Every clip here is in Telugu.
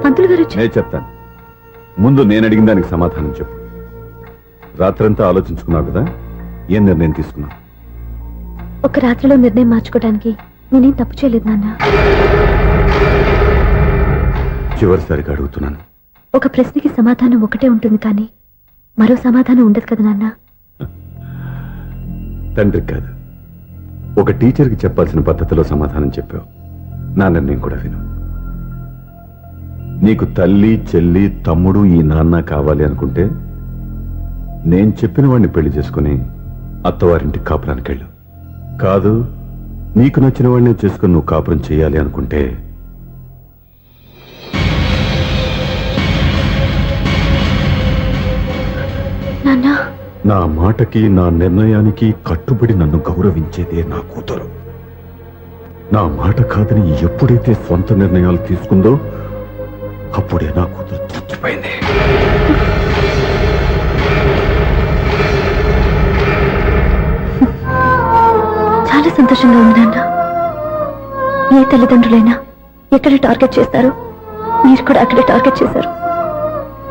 పంతులు గారు నేను చెప్తాను. ముందు నేను అడిగిన దానికి సమాధానం చెప్పు. రాత్రంతా ఆలోచించుకున్నావు కదా, ఏం నిర్ణయం తీసుకున్నావు? ఒక రాత్రిలో నిర్ణయం మార్చుకోవడానికి నేనేం తప్పు చేయలేదు నాన్న. చివరిసారిగా అడుగుతున్నాను. ఒక ప్రశ్నకి సమాధానం ఒకటే ఉంటుంది, కానీ మరో సమాధానం ఉండదు కదా నాన్న. తండ్రికి కాదు, ఒక టీచర్కి చెప్పాల్సిన పద్ధతిలో సమాధానం చెప్పావు. నా నిర్ణయం కూడా విను. నీకు తల్లి, చెల్లి, తమ్ముడు, ఈ నాన్న కావాలి అనుకుంటే నేను చెప్పిన వాడిని పెళ్లి చేసుకుని అత్తవారింటి కాపురానికి వెళ్ళు. కాదు, నీకు నచ్చిన వాడిని చేసుకుని నువ్వు కాపురం చేయాలి అనుకుంటే నా మాటకి, నా నిర్ణయానికి కట్టుబడి నన్ను గౌరవించేదే నా కూతురు. నా మాట కాదని ఎప్పుడైతే సొంత నిర్ణయాలు తీసుకుందో అప్పుడే నా కూతురు చచ్చిపోయింది. చాలా సంతోషంగా ఉంది నాన్న. ఏ తల్లిదండ్రులైనా ఎక్కడ టార్గెట్ చేస్తారో మీరు కూడా అక్కడే టార్గెట్ చేశారు.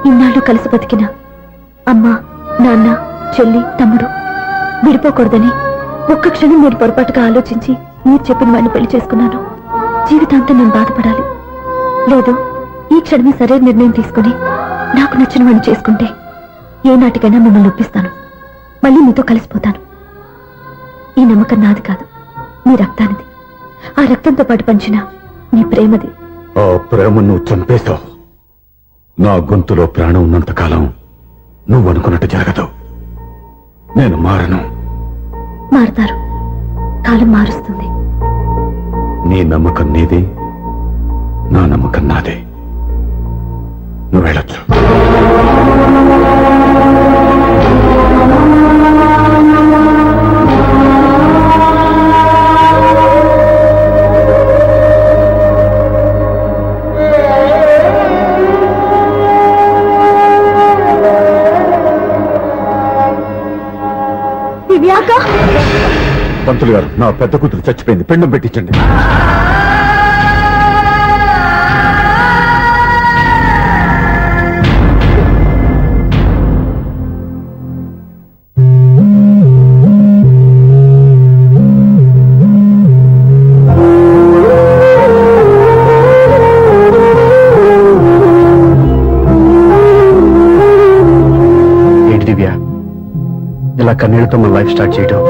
ఇన్నాళ్ళు కలిసి బతికిన అమ్మ, నాన్న, చెల్లి, తమ్ముడు విడిపోకూడదని ఒక్క క్షణం మీరు పొరపాటుగా ఆలోచించి మీరు చెప్పిన వాడిని పెళ్లి చేసుకున్నాను. జీవితాంతం నేను బాధపడాలి. లేదు, ఈ క్షణమే సరైన నిర్ణయం తీసుకుని నాకు నచ్చిన వాడిని చేసుకుంటే ఏ నాటికైనా మిమ్మల్ని ఒప్పిస్తాను. మళ్ళీ మీతో కలిసిపోతాను. ఈ నమ్మకం నాది కాదు, మీ రక్తానిది. ఆ రక్తంతో పాటు పంచిన మీ ప్రేమది. ఆ ప్రేమ నువ్వు చంపేశావు. నా గొంతులో ప్రాణం ఉన్నంత కాలం నువ్వు అనుకున్నట్టు జరగదు. నేను మారను. మారుతారు, కాలం మారుస్తుంది. నీ నమ్మకం నీది, నా నమ్మకం నాదే. నువ్వు వెళ్ళొచ్చు. పంతులు గారు, నా పెద్ద కూతురు చచ్చిపోయింది, పెండం పెట్టించండి. ఏంటి దివ్య, ఇలా కన్నీళ్లతో మన లైఫ్ స్టార్ట్ చేయటం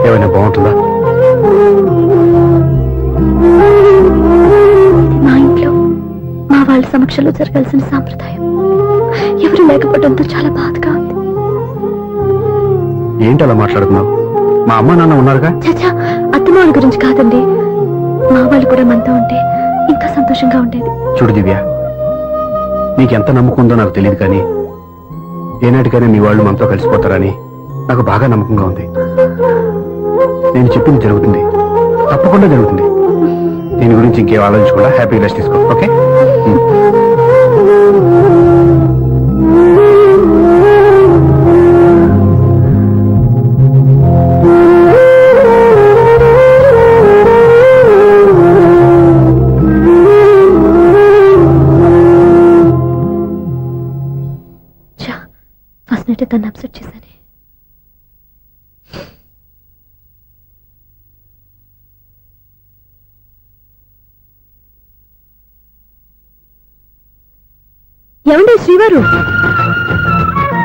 ఏమైనా బాగుంటుందా? మా ఇంట్లో మా వాళ్ళ సమక్షంలో జరగాల్సిన సాంప్రదాయం ఎవరు లేకపోవడంతో చాలా బాధగా ఉంది. ఏంటి అలా మాట్లాడుతున్నావు? మా అమ్మ నాన్న ఉన్నారుగా. చచ్చా, అత్తమాల గురించి కాదండి. మా వాళ్ళు కూడా మనతో ఉంటే ఇంకా సంతోషంగా ఉండేది. చూడు దివ్య, నీకెంత నమ్మకం ఉందో నాకు తెలియదు, కానీ ఏనాటికైనా నీ వాళ్ళు మనతో కలిసిపోతారని నాకు బాగా నమ్మకంగా ఉంది. నేను చెప్పింది జరుగుతుంది, తప్పకుండా జరుగుతుంది. దీని గురించి ఇంకేం ఆలోచించకుండా హ్యాపీ రెస్ట్ తీసుకో. ఓకే? ఫస్ట్ నైట్ తను అప్సెట్ చేశాను. ఏమండి శ్రీవారు,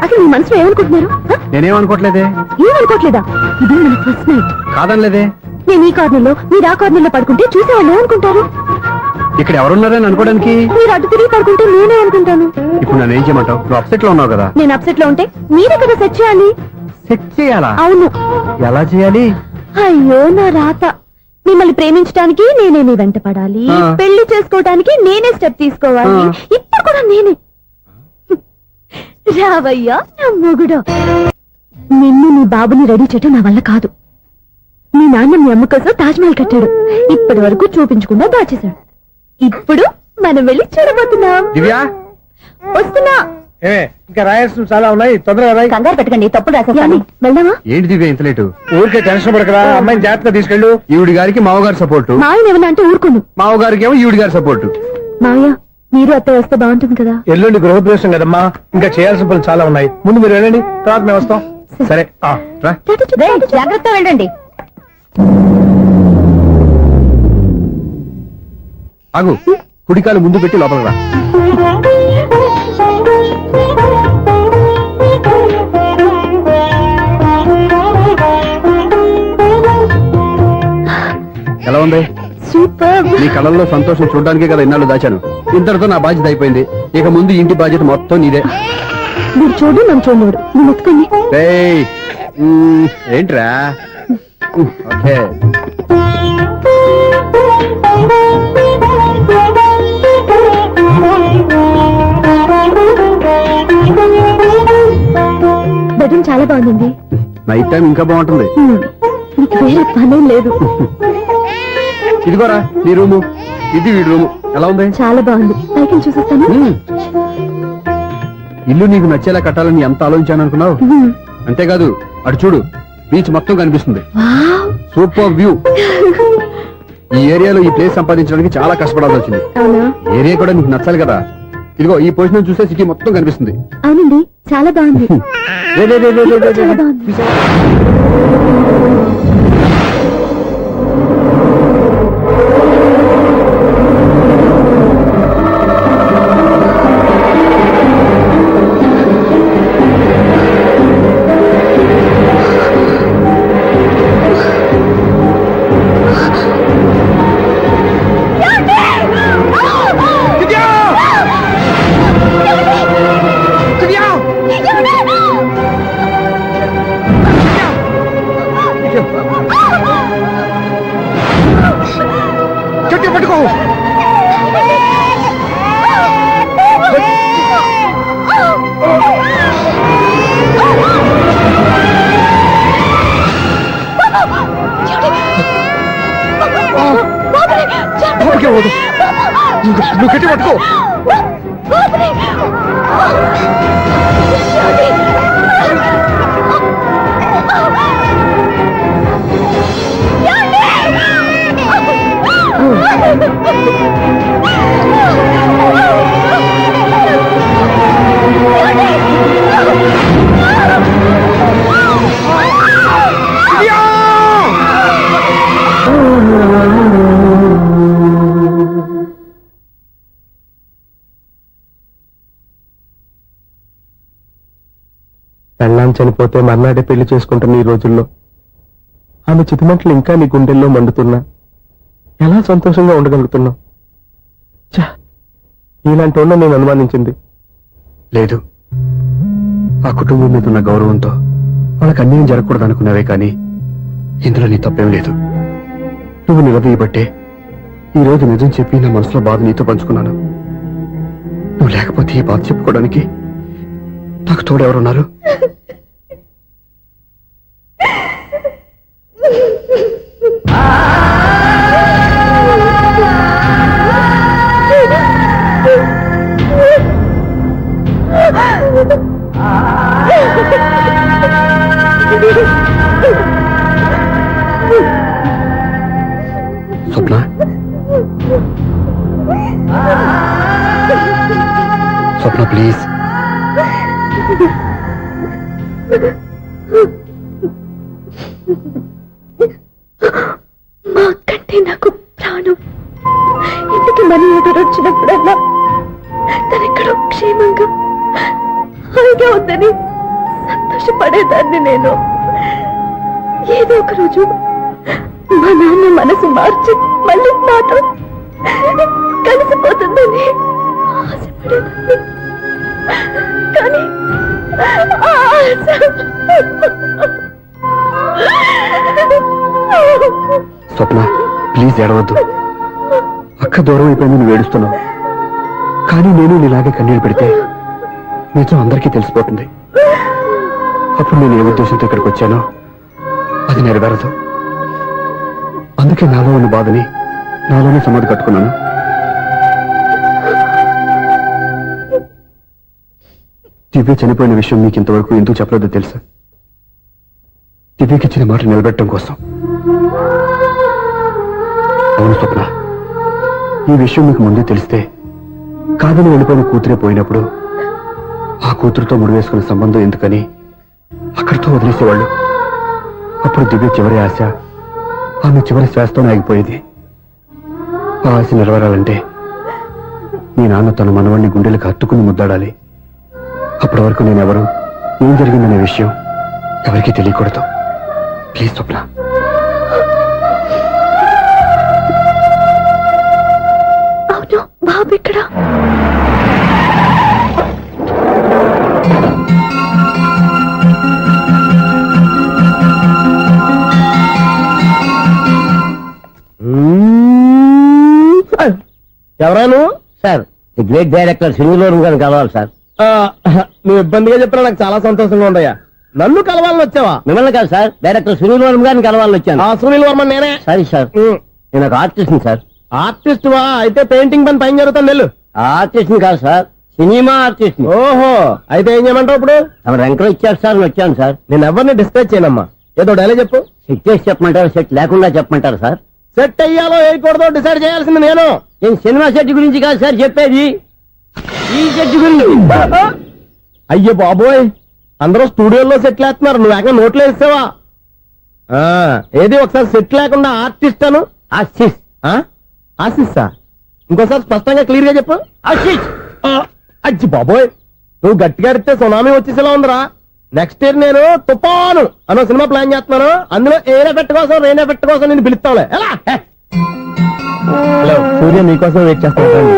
అసలు మీ మనసులో ఏమనుకుంటున్నారు? నేనేమనుకోవట్లేదే. ఏమనుకోవట్లేదా? ఇది మన ఫస్ట్ నైట్. కాదనలేదే. నేను ఈ కార్నర్లో, మీరు ఆ కార్నర్లో పడుకుంటే చూసేవాళ్ళు ఏమనుకుంటారు? ఇక్కడ ఎవరున్నారని అనుకోవడానికి. మీరు అడ్డు తిరిగి పడుకుంటే నేనే అనుకుంటాను. ఇప్పుడు నన్ను ఏం చేయమంటావు? నువ్వు అప్సెట్ లో ఉన్నావు కదా. నేను అప్సెట్ లో ఉంటే మీరే కదా సెట్ చేయాలి. సెట్ చేయాలా? అవును. ఎలా చేయాలి? అయ్యో నా రాత. మిమ్మల్ని ప్రేమించడానికి నేనే మీ వెంట పడాలి, పెళ్లి చేసుకోవడానికి నేనే స్టెప్ తీసుకోవాలి. ఇప్పుడు కూడా నేనే. రావయ్యా నా మొగుడు. నిన్ను నీ బాబుని రెడీ చేయటం నా వల్ల కాదు. మీ నాన్న మీ అమ్మ కోసం తాజ్మహల్ కట్టాడు, ఇప్పటి వరకు చూపించకుండా దాచేశాడు. ఇప్పుడు మనం వెళ్ళి చూడబోతున్నాం. దివ్యా, వస్తున్నా. ఇంకా రాయాల్సిన చాలా ఉన్నాయి, తొందరగా రాయి. కంగారు పెట్టకండి, తప్పులు రాసేస్తాను. వెళ్దామా? ఏంటి దివ్య ఇంత లేటు? ఊరికే టెన్షన్ పడకరా, అమ్మాయిని జాగ్రత్తగా తీసుకెళ్ళు. ఈవిడి గారికి మామగారు సపోర్టు, మావయ్య ఏమన్నా అంటే ఊరుకోను. మామగారికి ఏమో ఈవిడి గారి సపోర్టు. మావయ్య మీరు అత్తయ్య వస్తే బాగుంటుంది కదా. ఎల్లుండి గృహప్రవేశం కదమ్మా, ఇంకా చేయాల్సిన పనులు చాలా ఉన్నాయి. ముందు మీరు వెళ్ళండి, తర్వాత మేము వస్తాం. సరే రా. జాగ్రత్తగా వెళ్ళండి. ఆగు, కుడికాలు ముందు పెట్టి లోపలికి రా. ఎలా ఉంది? సూపర్. నీ కళ్ళల్లో సంతోషం చూడడానికే కదా ఇన్నాళ్ళు దాచాను. ఇంతటితో నా బాధ్యత అయిపోయింది. ఇక ముందు ఇంటి బాధ్యత మొత్తం నీదే. మీరు చూడు, నన్ను చూడలేడు. నేను ఎత్తుకోండి. ఏయ్, ఏంట్రా? ఓకే. బెడ్రూమ్ చాలా బాగుంది. నైట్ టైం ఇంకా బాగుంటుంది. నీకు వేరే పనేం లేదు. ఇదిగోరా నీ రూము, ఇది వీడి రూము. ఎలా ఉంది? చాలా బాగుంది. పైకి చూసేస్తాను. ఇల్లు నీకు నచ్చేలా కట్టాలని ఎంత ఆలోచించాను అనుకున్నావు? అంతేకాదు, అటు చూడు, బీచ్ మొత్తం కనిపిస్తుంది. Super view. ఈ ఏరియాలో ఈ ప్లేస్ సంపాదించడానికి చాలా కష్టపడాల్సి వచ్చింది. అవునా? ఏరియా కూడా నీకు నచ్చాలి కదా. ఇదిగో ఈ పొజిషన్ చూస్తే సిటీ మొత్తం కనిపిస్తుంది. అవునండి, చాలా బాగుంది. రే, రే, రే, రే, రే, రే, చాలా రే. బాగుంది. గట్టిగా పట్టుకో. ఓకే, వద్దు. నువ్వు గట్టి పట్టుకో. పెళ్ళాం చనిపోతే మర్నాడే పెళ్లి చేసుకుంటున్న ఈ రోజుల్లో ఆమె చితిమంటలు ఇంకా నీ గుండెల్లో మండుతున్నా ఎలా సంతోషంగా ఉండగలుగుతున్నావు? ఇలాంటి ఉన్న నేను అనుమానించింది లేదు, ఆ కుటుంబం మీద ఉన్న గౌరవంతో వాళ్ళకి అన్యాయం జరగకూడదు అనుకున్నావే కానీ ఇందులో నీ తప్పేం లేదు. నువ్వు నిలదీయబట్టే ఈ రోజు నిజం చెప్పి నా మనసులో బాధ నీతో పంచుకున్నాను. నువ్వు లేకపోతే ఈ బాధ చెప్పుకోవడానికి నాకు తోడెవరున్నారు? స్వప్న, స్వప్న ప్లీజ్. మా అక్కంటే నాకు ప్రాణం. ఇంటికి మనీ ఆర్డర్ వచ్చినప్పుడల్లా తనెక్కడో క్షేమంగా హాయిగా ఉందని సంతోషపడేదాన్ని నేను. ఏదో ఒక రోజు మా నాన్న మనసు మార్చి మళ్ళీ నాతో కలిసిపోతుందని ఆశపడేదాన్ని. కానీ ఆ ఆశ స్వప్న ప్లీజ్ ఏడవద్దు. అక్క దూరం అయిపోయింది, నువ్వు ఏడుస్తున్నావు. కానీ నేను నీలాగే కన్నీళ్ళు పెడితే నిజం అందరికీ తెలిసిపోతుంది. అప్పుడు నేను ఏ ఉద్దేశంతో ఇక్కడికి వచ్చానో అది నెరవేరదు. అందుకే నాలో ఉన్న బాధని నాలోనే సమాధి కట్టుకున్నాను. దివ్య చనిపోయిన విషయం మీకు ఇంతవరకు ఎందుకు చెప్పలేదో తెలుసా? దివ్యకి ఇచ్చిన మాట నిలబెట్టడం కోసం. అవును స్వప్న, ఈ విషయం మీకు ముందే తెలిస్తే కాదని వెళ్ళిపోయిన కూతురే పోయినప్పుడు ఆ కూతురుతో ముడివేసుకున్న సంబంధం ఎందుకని అక్కడితో వదిలేసేవాళ్ళు. అప్పుడు దివ్య చివరి ఆశ ఆమె చివరి శ్వాసతోనే ఆగిపోయేది. ఆ ఆశ నెరవేరాలంటే మీ నాన్న తన మనవాణ్ణి గుండెలకు హత్తుకుని ముద్దాడాలి. అప్పటి వరకు నేనెవరు, ఏం జరిగిందనే విషయం ఎవరికీ తెలియకూడదు. ప్లీజ్ స్వప్న. అవును, బాబు ఇక్కడ. ఎవరాను? సార్ ది గ్రేట్ డైరెక్టర్ సింగులూరు గారిని కలవాలి సార్. నువ్వు ఇబ్బందిగా చెప్పినా నాకు చాలా సంతోషంగా ఉందయ్యా. నన్ను కలవాలని వచ్చావా? మిమ్మల్ని కాదు సార్, డైరెక్టర్ సింగులూరు గారిని కలవాలని వచ్చాను. సునీల్ వర్మ నేనే. సారీ సార్, నేను ఒక ఆర్టిస్ట్ సార్. ఆర్టిస్ట్ వా? అయితే పెయింటింగ్ పని పైన జరుగుతుంది వెళ్ళు. ఆర్టిస్ట్ కాదు సార్, సినిమా ఆర్టిస్ట్. ఓహో, అయితే ఏం చేయమంటావు ఇప్పుడు? తమ ఎంకరేజ్ ఇచ్చారు సార్, వచ్చాను సార్. నేను ఎవరిని డిస్కస్ చేయనమ్మా. ఏదో డైలాగ్ చెప్పు. సెట్ చేసి చెప్పమంటారు, సెట్ లేకుండా చెప్పమంటారు సార్? సెట్ అయ్యాలో వేయకూడదో డిసైడ్ చేయాల్సింది నేను. నేను సినిమా సెట్ గురించి కాదు సార్ చెప్పేది, ఈ సెట్ గురించి. అయ్యో బాబోయ్, అందరూ స్టూడియోలో సెట్ లేస్తున్నారు, నువ్వు ఏకంగా నోట్లో వేస్తావా? ఏది ఒకసారి సెట్ లేకుండా ఆర్టిస్ట్ అను. ఆర్టిస్ట్. ఆశిస్సా? ఇంకోసారి స్పష్టంగా క్లియర్ గా చెప్పు. ఆర్టిస్ట్. అజ్జి బాబోయ్, నువ్వు గట్టిగా అడితే సునామీ వచ్చేసేలా ఉందిరా. నెక్స్ట్ ఇయర్ నేను తుఫాను అనో సినిమా ప్లాన్ చేస్తున్నాను. అందులో ఎయిర్ ఎఫెక్ట్ కోసం, రెయిన్ ఎఫెక్ట్ కోసం నేను పిలుస్తావులే. ఎలా? హలో సూర్య, నీకోసం వెయిట్ చేస్తాను.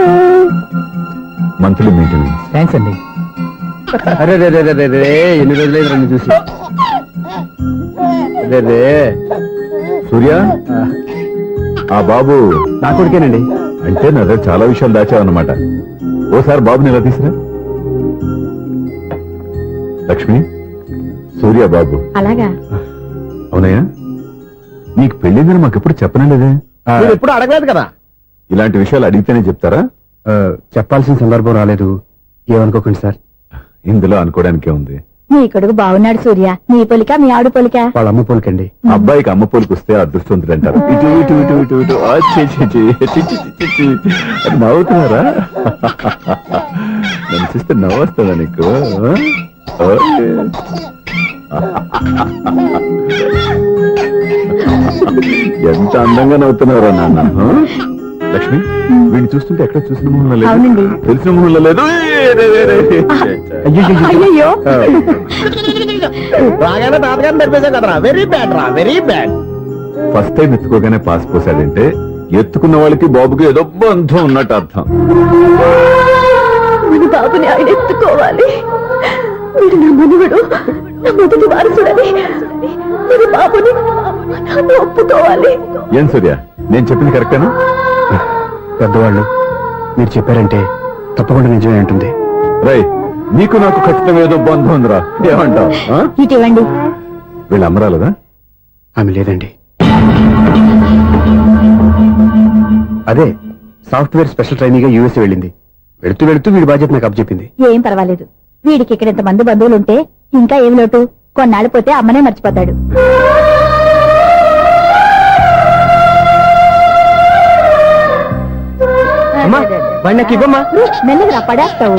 Monthly maintenance. థ్యాంక్స్ అండి. అరే రే రే రే రే, ఎన్ని రోజులైంది రండి చూసి. రే రే సూర్య, ఆ బాబు నా కొడుకేనండి. అంటే నా దగ్గర చాలా విషయాలు దాచావన్నమాట. ఓసారి బాబుని ఇలా తీసురా. లక్ష్మి, సూర్య బాబు. అలాగా? అవునయ్యా, నీకు పెళ్ళిందని మాకెప్పుడు చెప్పనలేదే. మీరు ఎప్పుడు అడగలేదు కదా. ఇలాంటి విషయాలు అడిగితేనే చెప్తారా? చెప్పాల్సిన సందర్భం రాలేదు, ఏమనుకోకండి సార్. ఇందులో అనుకోవడానికే ఉంది. నీ కొడుకు బాగున్నాడు సూర్య. నీ పొలిక, మీ ఆవిడ పొలిక. వాళ్ళ అమ్మ పోలికండి. అబ్బాయికి అమ్మ పోలికి వస్తే అదృష్టవంతుడు అంటారు. ఇటు ఇటు ఇటు ఇటు ఇటు ఆ, ఛీ, ఛీ, ఛీ, ఛీ, ఛీ, ఛీ, ఛీ. అది నవ్వుతున్నారా? నన్ను చూస్తే నవ్వొస్తుందా నీకు? ఓకే. ఎంత అందంగా నవ్వుతున్నారా నాన్న. లక్ష్మి, వీడిని చూస్తుంటే ఎక్కడ చూసిన మొహంలో లేదు, అవునండి. తెలిసిన మొహంలో లేదు. అయ్యో, బాగానే తాతగారిని నడిపేశాం కదరా. వెరీ బ్యాడ్ రా, వెరీ బ్యాడ్. ఫస్ట్ టైం ఎత్తుకోగానే పాస్ పోసాడంటే ఎత్తుకున్న వాళ్ళకి బాబుకి ఏదో బంధం ఉన్నట్టు అర్థం. మన బాబుని ఆయన ఎత్తుకోవాలి. వీడు నా మనవడు, నా మొదటి వారసుడని మన బాబుని మా నాన్న ఒప్పుకోవాలి. ఏం సూర్య, నేను చెప్పింది కరెక్టేనా? పెద్దవాళ్ళు మీరు చెప్పారంటే తప్పకుండా నిజమే ఉంటుంది. రై, నీకు నాకు ఖచ్చితంగా ఏదో బంధం ఉందిరా. ఏమంటావు? ఇటీవండి. వీళ్ళు అమ్మరాలదా? ఆమె లేదండి. అదే సాఫ్ట్వేర్ స్పెషల్ ట్రైనింగ్ గా యూఎస్ వెళ్ళింది. వెళుతూ వెళుతూ వీడి బాధ్యత నాకు అప్పచెప్పింది. ఏం పర్వాలేదు, వీడికి ఇక్కడ ఇంతమంది బంధువులుంటే ఇంకా ఏం లోటు. కొన్నాళ్ళు పోతే అమ్మనే మర్చిపోతాడు. అమ్మా, వాడిని నాకు ఇవ్వమ్మా. మెల్లగా పడేస్తావు.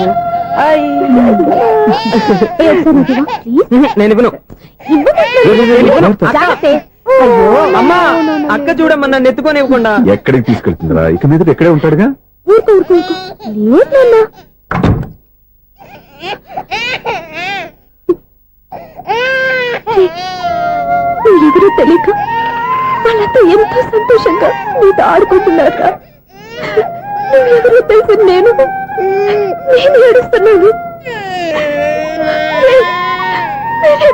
నేను ఇవ్వను. అమ్మా, అక్క చూడమ్మా, నన్ను ఎత్తుకొని ఇవ్వకుండా. ఎక్కడికి తీసుకెళ్తుందిరా? ఇక మీద ఇక్కడే ఉంటాడుగా. ఊరుకో ఊరుకో ఊరుకో. లేదు నాన్న. మీరెవరో తెలియక వాళ్ళంతా ఎంతో సంతోషంగా మీతో ఆడుకుంటున్నారా? నువ్వెవరో తెలిసి నేను ఏడుస్తున్నాను.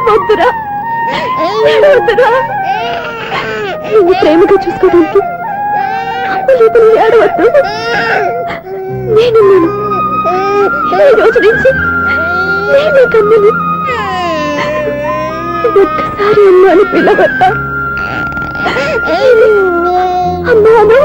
వద్దురా, వద్దురా. నువ్వు ప్రేమగా చూసుకోవడానికి అమ్మలేదు, ఏడవద్దు. నేనున్నాను. ఈ రోజు నుంచి నేనే కన్నని. ఒక్కసారి అమ్మాని పిలవద్దా? అమ్మాను.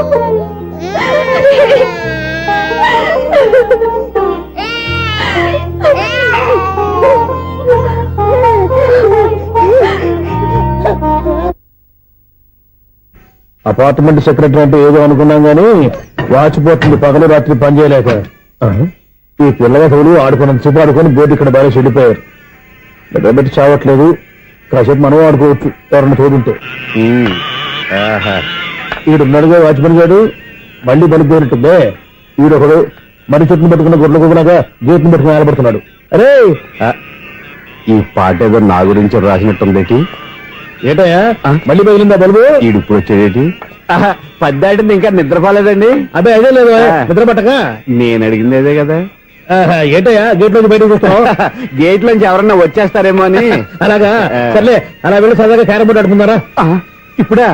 అపార్ట్మెంట్ సెక్రటరీ అంటే ఏదో అనుకున్నాం గానీ వాచిపోతుంది పగలు రాత్రి పని చేయలేక ఈ పిల్లగతులు ఆడుకున్నంతసేపు ఆడుకొని బోర్డు ఇక్కడ బాగా చెడిపోయారు నిద్రబెట్టి చావట్లేదు కాసేపు మనం ఆడుకోవచ్చు ఎవరన్నా తోడుంటే ఈడున్నాడుగా వాచ్మెన్ గారు మళ్ళీ పనిపోయినట్టుందే ఈడొకడు మరి చెట్టును పట్టుకున్న గొడ్ల కుదలాగా గేట్ని పట్టుకుని ఆడబడుతున్నాడు అరే ఈ పాట ఏదో నా గురించి రాసినట్టుంది. ఏటయ్యా మళ్ళీ పగిలిందా బల్బు ఈడు ఇప్పుడు వచ్చేది పద్దాటింది ఇంకా నిద్రపోలేదండి. అదే అదే లేదు నిద్ర పట్టక నేను అడిగింది అదే కదా. ఏటయ్యా గేట్ లోకి బయటకు చూస్తున్నావు గేట్ లోంచి ఎవరన్నా వచ్చేస్తారేమో అని. అలాగా సర్లే అలా వెళ్ళి సరదాగా క్యారం బోర్డు ఆడుకున్నారా ఇప్పుడా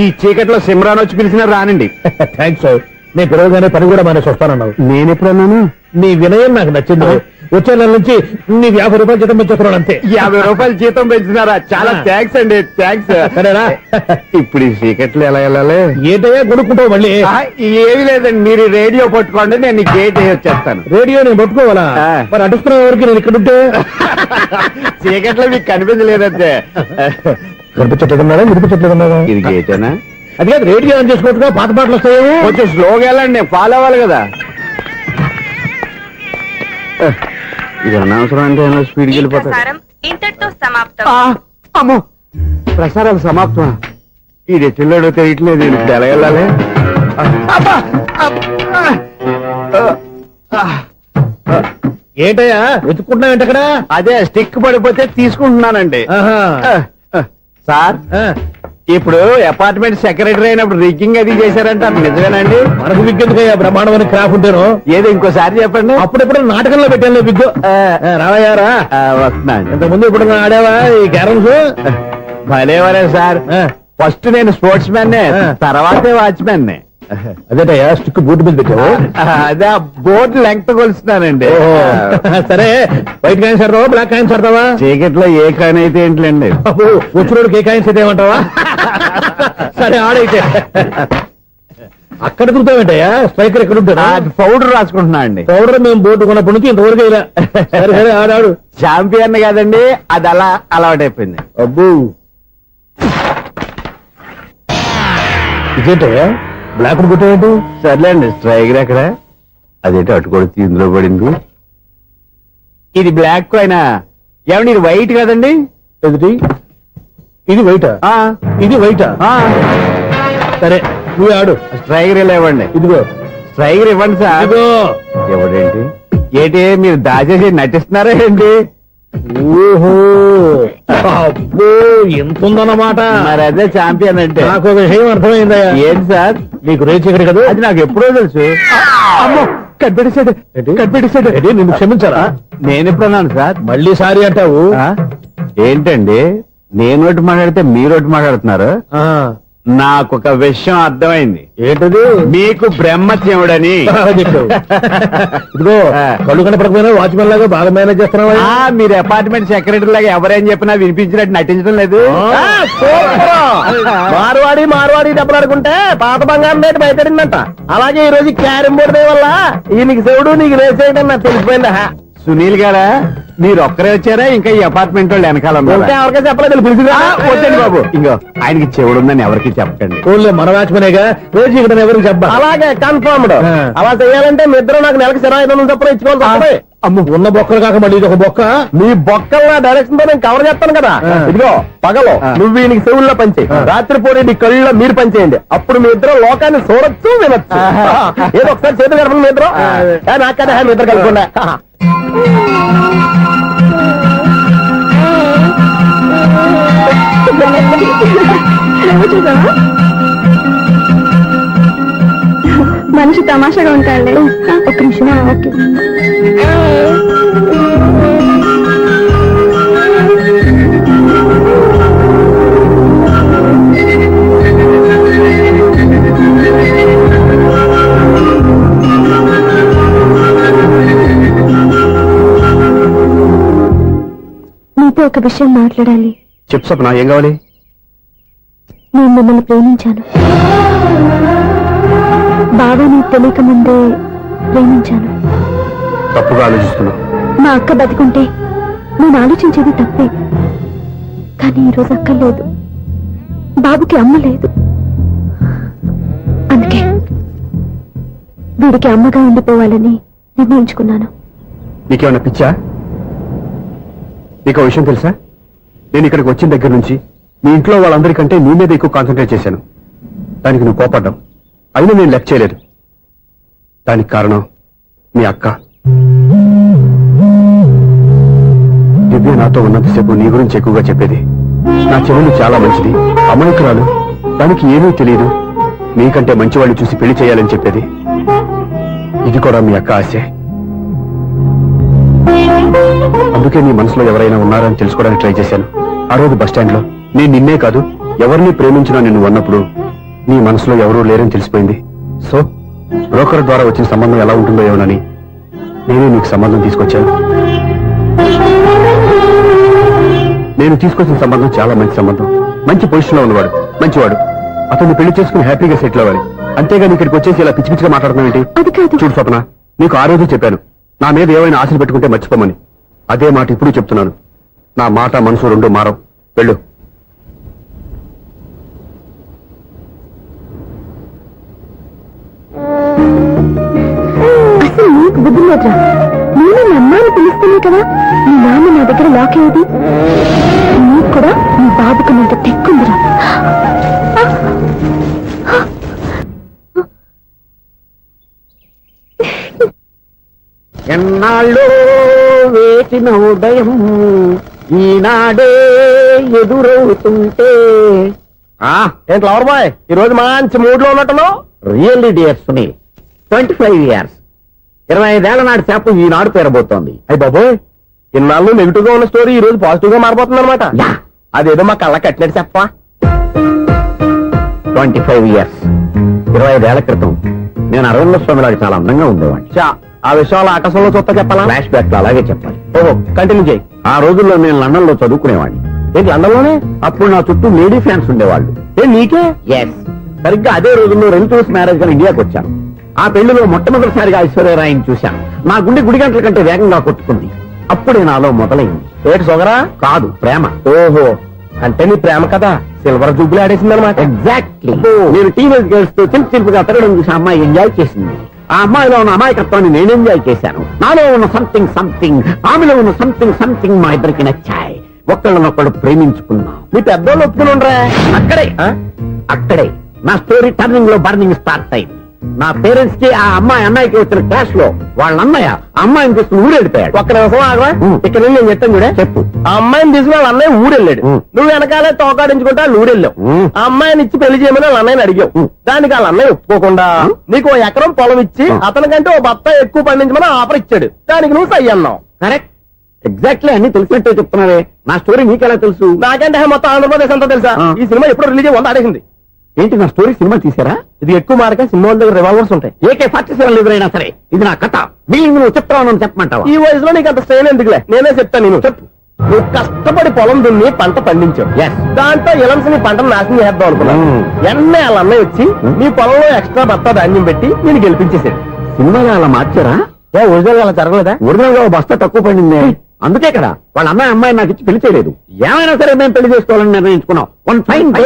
ఈ చీకట్లో సిమ్రాన్ వచ్చి పిలిచినా రానండి. థ్యాంక్స్ నేను పిలవగానే పని కూడా మానేసి వస్తానన్నావు. నేను ఎప్పుడన్నాను? నీ వినయం నాకు నచ్చింది. వచ్చే నెల నుంచి నీకు 50 రూపాయలు జీతం పెంచుతున్నాడు అంతే. 50 రూపాయలు జీతం పెంచినారా? చాలా థ్యాంక్స్ అండి, థ్యాంక్స్. సరేనా? ఇప్పుడు ఈ చీకట్లు ఎలా వెళ్ళాలి? ఏంటయ్యా కొనుక్కుంటావు మళ్ళీ? ఏమి లేదండి, మీరు రేడియో పట్టుకోండి, నేను గేట్ వేసి వచ్చేస్తాను. రేడియో నేను పట్టుకోవాలా? మరి అడుస్తున్న వరకు నేను ఇక్కడ ఉంటే చీకట్లో మీకు కనిపించలేదంటే. కనిపించట్లేదన్నారా వినిపించట్లేదన్నారా? ఇది గేటేనా? అది కాదు, రేడియో ఆన్ చేసుకోవచ్చుగా, పాత పాటలు వస్తాయేమో. కొంచెం స్లోగా వెళ్ళండి, నేను ఫాలో అవ్వాలి కదా. ఇది అనవసరం అంటే స్పీడ్కి వెళ్ళిపోతాయి. ఇంతటితో సమాప్తం. అమ్మో, ప్రసారాలు సమాప్తం. ఇది ఎట్టిల్లాడో తెలియట్లేదు, ఇప్పుడు ఎలా వెళ్ళాలి? ఏంటయ్యా వెతుక్కుంటున్నావు ఏంటక్కడ? అదే స్టిక్ పడిపోతే తీసుకుంటున్నానండి. సార్, ఇప్పుడు అపార్ట్మెంట్ సెక్రటరీ అయినప్పుడు రిగ్గింగ్ అది చేశారంట, నిజమేనండి? మనకు విగ్గెందుకయ్యా బ్రహ్మాండమైన క్రాఫ్ ఉంటాను. ఏదో ఇంకోసారి చెప్పండి. అప్పుడెప్పుడు నాటకంలో పెట్టాను విగ్గు. రావయ్యారా? వస్తున్నాను. ఇంతకుముందు ఇప్పుడు ఆడావా ఈ క్యారమ్స్? భలేవరే సార్, ఫస్ట్ నేను స్పోర్ట్స్ మ్యాన్, తర్వాతే వాచ్మెన్. అదేటయ్యా స్టిక్ బూట్ మీద పెట్టావు? అదే బోర్డు లెంగ్త్ కొలుస్తున్నానండి. సరే, వైట్ కాయిన్స్ ఆడతావా బ్లాక్ కాయిన్స్ ఆడతావా? చీకట్లో ఏ కాయిన్ అయితే ఏంటండి? వచ్చినోడికి ఏ కాయిన్స్ అయితే ఏమంటావా? సరే ఆడైతే. అక్కడ దిగుతావేంటయ్యా? స్ట్రైకర్ ఎక్కడ ఉంటాడా? పౌడర్ రాసుకుంటున్నా అండి. పౌడర్ మేము బోర్డు కొన్నప్పటి నుంచి ఇంతవరకు ఇలా. సరే సరే ఆడాడు. ఛాంపియన్ కాదండి, అది అలా అలవాటైపోయింది. అబ్బు ఇదేంటయ్యా బ్లాక్ కొట్టేంటి? సర్లేండి, స్ట్రైకర్ ఎక్కడ? అదేంటి అటుకొడితే ఇందులో పడింది. ఇది బ్లాక్ కాయిన్. ఏమండి ఇది వైట్ కదండి? ఎదుటి ఇది వైటా? ఇది వైటా? సరే నువ్వు ఆడు. స్ట్రైకర్ ఇలా ఇవ్వండి. ఇదిగో స్ట్రైకర్ ఇవ్వండి సార్. ఇదిగో. ఎవడేంటి ఏంటి మీరు దాచేసి నటిస్తున్నారా ఏంటి? ఓహో అబ్బో ఎంత ఉందన్నమాట. మరి అదే ఛాంపియన్ అంటే. నాకు ఒక విషయం అర్థమైందయ్యా. ఏంటి సార్? నీకు రేచి ఇక్కడ కదా? అది నాకు ఎప్పుడో తెలుసు. అమ్మో, కనిపెట్టేశాడు కనిపెట్టేశాడు. నిన్ను క్షమించారా? నేను ఎప్పుడన్నాను సార్? మళ్ళీ సారీ అంటావు? ఏంటండి నేను ఒకటి మాట్లాడితే మీరు ఒకటి మాట్లాడుతున్నారు? ఆ, నాకు ఒక విషయం అర్థమైంది. ఏంటది? మీకు బ్రహ్మత్యముడని. చెప్పావు. ఇదిగో కళ్ళు కనపడకపోయినా వాచ్మెన్ లాగా బాగా మేనేజ్ చేస్తున్నావా? మీరు అపార్ట్మెంట్ సెక్రటరీ లాగా ఎవరేం చెప్పినా వినిపించినట్టు నటించడం లేదు. మార్వాడి డబ్బులు ఆడుకుంటే పాత బంగారం రేటు బయటడిందంట. అలాగే ఈ రోజు క్యారం బోర్డు వల్ల ఈయనకి శివుడు నీకు రేసేయడం నాకు తెలిసిపోయిందా? సునీల్ గారా, మీరు ఒక్కరే వచ్చారా? ఇంకా ఈ అపార్ట్మెంట్ వాళ్ళు వెనకాల ఉన్నారా? ఎవరికీ చెప్పలేదు, పిలిచిగా. వద్దండి బాబు, ఇంకో ఆయనకి చెవుడుందని ఎవరికి చెప్పకండి. ఓన్లీ మన వాచ్మనేగా, రోజు ఇక్కడ ఎవరికి చెప్పా. అలాగే కన్ఫర్మ్డ్. అలా చేయాలంటే మీ ఇద్దరు నాకు నెలకు 25,000 చొప్పున ఇచ్చుకోవాలి. అమ్మ, ఉన్న బొక్కలు కాక మళ్ళీ ఇది ఒక బొక్క. మీ బొక్కల డైరెక్షన్ తో నేను కవర్ చేస్తాను కదా. ఇదిగో పగలో నువ్వు ఈయనకి చెవుల్లో పనిచేయి, రాత్రిపూట నీ కళ్ళలో మీరు పనిచేయండి. అప్పుడు మీ ఇద్దరు లోకాన్ని చూడొచ్చు వినొచ్చు. ఏదో ఒకసారి చేతులు కలపండి మీ ఇద్దరు. నాకదా మీ ఇద్దరు కలపకుండా. మనిషి తమాషాగా ఉంటాడు. ఒక నిమిషం. ఓకే. నీతో ఒక విషయం మాట్లాడాలి. చెప్పు సప్న, ఏం కావాలి? నేను మిమ్మల్ని ప్రేమించాను. బాగా నీకు తెలియక ముందే ప్రేమించాను. తప్పుగా ఆలోచిస్తున్నా. మా అక్క బతికుంటే నేను ఆలోచించేది తప్పే. కానీ ఈరోజు అక్క లేదు, బాబుకి అమ్మ లేదు. వీడికి అమ్మగా ఉండిపోవాలని నిర్ణయించుకున్నాను. నీకేమన్నా పిచ్చా? నీకు విషయం తెలుసా? నేను ఇక్కడికి వచ్చిన దగ్గర నుంచి మీ ఇంట్లో వాళ్ళందరికంటే నీ మీద ఎక్కువ కాన్సన్ట్రేట్ చేశాను. దానికి నువ్వు కోపడ్డావు. అయినా నేను లెక్క చేయలేదు. దానికి కారణం మీ అక్క. దివ్య నాతో ఉన్నంతసేపు నీ గురించి ఎక్కువగా చెప్పేది. నా చెల్లెలు చాలా మంచిది, అమాయకురాలు, దానికి ఏమీ తెలియదు, నీకంటే మంచివాళ్ళు చూసి పెళ్లి చేయాలని చెప్పేది. ఇది కూడా మీ అక్క ఆశే. అందుకే నీ మనసులో ఎవరైనా ఉన్నారని తెలుసుకోవడానికి ట్రై చేశాను. ఆ రోజు బస్టాండ్ లో నేను నిన్నే కాదు ఎవరిని ప్రేమించినా నిన్ను అన్నప్పుడు నీ మనసులో ఎవరూ లేరని తెలిసిపోయింది. సో బ్రోకర్ ద్వారా వచ్చిన సంబంధం ఎలా ఉంటుందో ఏమోనని నేనే నీకు సంబంధం తీసుకొచ్చాను. నేను తీసుకొచ్చిన సంబంధం చాలా మంచి సంబంధం. మంచి పొజిషన్ లో ఉన్నవాడు, మంచివాడు. అతన్ని పెళ్లి చేసుకుని హ్యాపీగా సెటిల్ అవ్వాలి. అంతేగాని ఇక్కడికి వచ్చేసి ఇలా పిచ్చి పిచ్చిగా మాట్లాడుతున్నావు అది కాదు. చూడు స్వప్న, నీకు ఆ రోజు చెప్పాను నా మీద ఏమైనా ఆశలు పెట్టుకుంటే మర్చిపోమని. అదే మాట ఇప్పుడు చెప్తున్నాను. నా మాట మనసు రెండు మారవు. వెళ్ళు. అసలు నీకు బుద్ధి లేదురా. నేను మీ అమ్మాయిని పిలుస్తానే కదా మీ నాన్న నా దగ్గర లాక్ అయ్యేది. నీకు కూడా నీ బాబుకు నీకు తెక్కుందిరా. ఎన్నాళ్ళు వేసిన ఉదయం ఈనాడే ఎదురవుతుంటే. ఏంటి లవర్ బాయ్, ఈ రోజు మంచి మూడ్ లో ఉన్నట్టున్నావు. రియల్లీ డియర్ సునీల్, 25 years 25 ఏళ్ల నాటి చేప ఈనాడు పేరబోతోంది. అయ్యి బాబోయ్, ఇన్నాళ్ళు నెగిటివ్ గా ఉన్న స్టోరీ ఈ రోజు పాజిటివ్ గా మారిపోతుంది అనమాట. యా. అదేదో మా కళ్ళ కట్టినట్టు చెప్పా. 25 years 25 ఏళ్ల క్రితం నేను అరవింద స్వామి లాగా చాలా అందంగా ఉండేవాడిని. చా, ఆ విషయాలు ఆకాశంలో చూస్తా చెప్పాలా? ఫ్లాష్ బ్యాక్ లో అలాగే చెప్పాలి. ఓహో, కంటిన్యూ చేయి. ఆ రోజుల్లో నేను లండన్ లో చదువుకునేవాడిని. ఏంటి లండన్ లోనే? అప్పుడు నా చుట్టూ లేడీ ఫ్యాన్స్ ఉండేవాళ్ళు. నీకే? ఎస్, సరిగ్గా అదే రోజుల్లో రిలేటివ్స్ మ్యారేజ్ గా ఇండియాకి వచ్చాను. ఆ పెళ్లిలో మొట్టమొదటిసారిగా ఐశ్వర్యరాయని చూశాను. నా గుండె గుడి గంటల కంటే వేగంగా కొట్టుకుంది. అప్పుడే నాలో మొదలైంది. ఏటి సొగరా? కాదు, ప్రేమ. ఓహో, అంటే నీ ప్రేమ కదా సిల్వర్ జూబ్లీ ఆడేసింది అనమాట. ఎగ్జాక్ట్లీ. నేను టీనేజ్ గర్ల్స్ తో చిన్న చిన్నగా తిరగడం చూసి అమ్మాయి ఎంజాయ్ చేసింది. ఆ అమ్మాయిలో ఉన్న అమాయకత్వాన్ని నేను ఎంజాయ్ చేశాను. నాలో ఉన్న సంథింగ్ ఆమెలో ఉన్న సంథింగ్ మా ఇద్దరికి నచ్చాయి. ఒక్కళ్ళనొక్కడు ప్రేమించుకున్నాం. నీ పెద్దోళ్ళు ఒప్పుకుని ఉండరా? అక్కడే నా స్టోరీ టర్నింగ్ లో బర్నింగ్ స్టార్ట్ అయింది. నా పేరెంట్స్ కి ఆ అమ్మాయి అన్నయ్యకి వచ్చిన క్లాష్ లో వాళ్ళ అన్నయ్య అమ్మాయిని తీసుకుని ఊరెళ్ళిపోయాడు. ఒక్క నిమిషం ఆగవా? ఇక్కడ నేను చెప్తాను కూడా. చెప్పు. ఆ అమ్మాయిని తీసుకుని వాళ్ళ అన్నయ్య ఊరెళ్ళాడు. నువ్వు వెనకాలే తోకాడించుకుంటా ఊరెళ్ళావు. ఆ అమ్మాయిని ఇచ్చి పెళ్లి చేయమని వాళ్ళ అన్నయ్యని అడిగావు. దానికి వాళ్ళ అన్నయ్య ఒప్పుకోకుండా నీకు 1 ఎకరం పొలం ఇచ్చి అతనికంటే 1 బత్త ఎక్కువ పండించమని ఆఫర్ ఇచ్చాడు. దానికి నువ్వు సై అన్నావు. కరెక్ట్, ఎగ్జాక్ట్లీ అన్ని తెలిసినట్టే చెప్తున్నావే. నా స్టోరీ నీకెలా తెలుసు? నాకంటే మొత్తం ఆంధ్రప్రదేశ్ అంతా తెలుసా? ఈ సినిమా ఎప్పుడు రిలీజ్ 100 ఆడేసింది. ఏంటి, నా స్టోరీ సినిమా తీసారా? ఇది ఎక్కువ మార్క సినిమా వాళ్ళ దగ్గర రివాల్వర్స్ ఉంటాయి. AK-47 ఎదురైనా సరే ఇది నా కథ. బిల్లింగ్ నువ్వు చెప్తావు చెప్పమంటావా? ఈ వయసులో నీకు అంత స్ట్రెయిన్ ఎందుకులే, నేనే చెప్తాను. నేను చెప్పు. నువ్వు కష్టపడి పొలం దున్ని పంట పండించావు. Yes. దాంతో ఇలంసి నీ పంటను నాశనం చేద్దాం అనుకున్నావు. ఎన్నే వాళ్ళ అన్నయ్య వచ్చి నీ పొలంలో ఎక్స్ట్రా బత్తా ధాన్యం పెట్టి నేను గెలిపించేసాడు. సినిమాలో అలా మార్చారా? ఒరిజినల్ అలా జరగలేదా? ఒరిజినల్ గా ఓ బస్తా తక్కువ పడింది. అందుకే కదా వాళ్ళ అమ్మాయి నాకు ఇచ్చి పెళ్లి చేయలేదు. ఏమైనా సరే మేము పెళ్లి చేసుకోవాలని నిర్ణయించుకున్నాం. One fine day.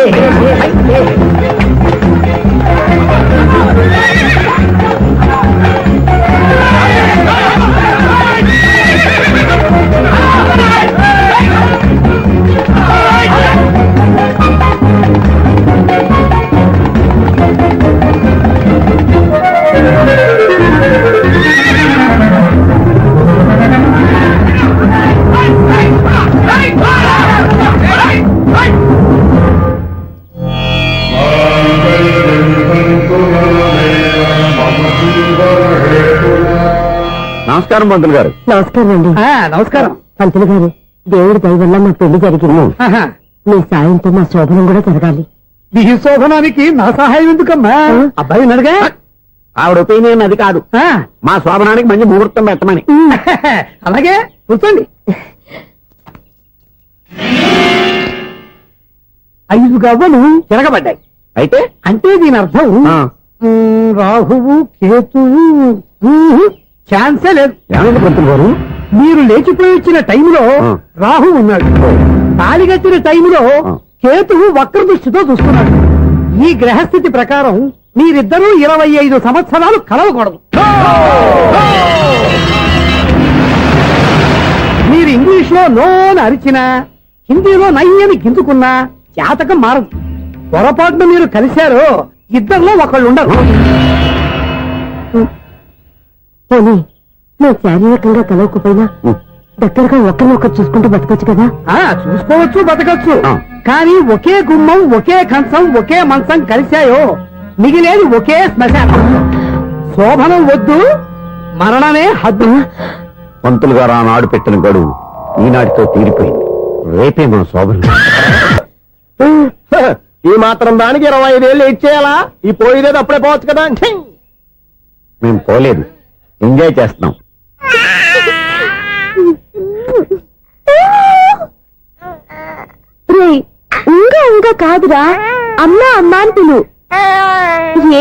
నమస్కారం పంతులు గారు. నమస్కారం అండి. నమస్కారం. పంతులు గారు, దేవుడి దయ వల్ల మా పెళ్లి జరిగింది. మీ సాయంతో మా శోభనం కూడా జరగాలి. ఈ శోభనానికి నా సహాయం ఎందుకమ్మా? అబ్బాయి అడగా. ఆవిడ ఒపీనియన్ అది కాదు. మా శోభనానికి మంచి ముహూర్తం పెట్టమని. అలాగే కూర్చోండి. 5 గవ్వలు తిరగబడ్డాయి. అయితే అంటే దీని అర్థం రాహువు కేతువు ఛాన్సే లేదు. ఏమైంది పంతులు గారు? మీరు లేచిపోయి వచ్చిన టైంలో రాహు ఉన్నాడు. తాళి కట్టిన టైంలో కేతువు వక్ర దృష్టితో చూస్తున్నాడు. ఈ గ్రహస్థితి ప్రకారం మీరిద్దరూ 25 సంవత్సరాలు కలవకూడదు. మీరు ఇంగ్లీష్ లో నోని అరిచినా, హిందీలో నయ్యని గింజుకున్నా జాతకం మారదు. పొరపాటున మీరు కలిశారో ఇద్దరిలో ఒకళ్ళు ఉండరు. పోనీ మేము శారీరకంగా కలవకపోయినా దగ్గరగా ఒకరినొకరు చూసుకుంటూ బతకొచ్చు కదా. చూసుకోవచ్చు, బతకచ్చు. కానీ ఒకే గుమ్మం, ఒకే కంచం, ఒకే మంచం కలిశాయో మిగిలేది ఒకే శ్మశానం. శోభనం వద్దు, మరణమే హద్దు. పంతులు గారు ఆనాడు పెట్టిన గడువు ఈనాటితో తీరిపోయింది. రేపే మన శోభనం. ఈ మాత్రం దానికి 25 ఏళ్ళు ఇచ్చేయాలా? ఈ పోయేదేది అప్పుడే పోవచ్చు కదా. మేము పోలేదు, ఎంజాయ్ చేస్తున్నాం. ఇంకా ఇంకా కాదురా, అమ్మా అమ్మా అని పిలు.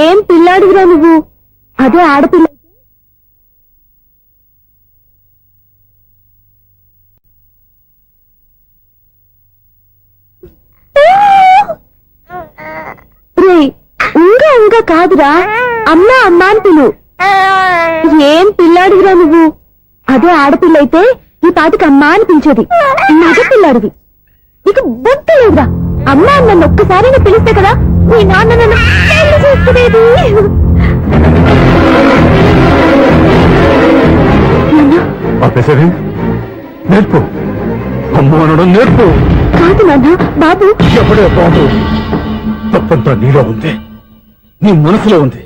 ఏం పిల్లాడివిరా నువ్వు? అదే ఆడపిల్ల. ఇంకా ఇంకా కాదురా, అమ్మా అమ్మా అని పిలు. ఏం పిల్లాడివిరా నువ్వు? అదే ఆడపిల్ల అయితే ఈ పాటికి అమ్మా అని పిలిచేది. మగ పిల్లాడివి, నీకు బుద్ధి లేదురా. అమ్మా నన్ను ఒక్కసారి పిలిస్తే కదా మీ నాన్న నన్ను పెళ్లి చేసుకునేది. నేర్పు, అమ్మ అనడం నేర్పు. కాదు నాన్న, బాబు. ఎప్పుడే బాబు, తప్పంతా నీలో ఉంది, నీ మనసులో ఉంది.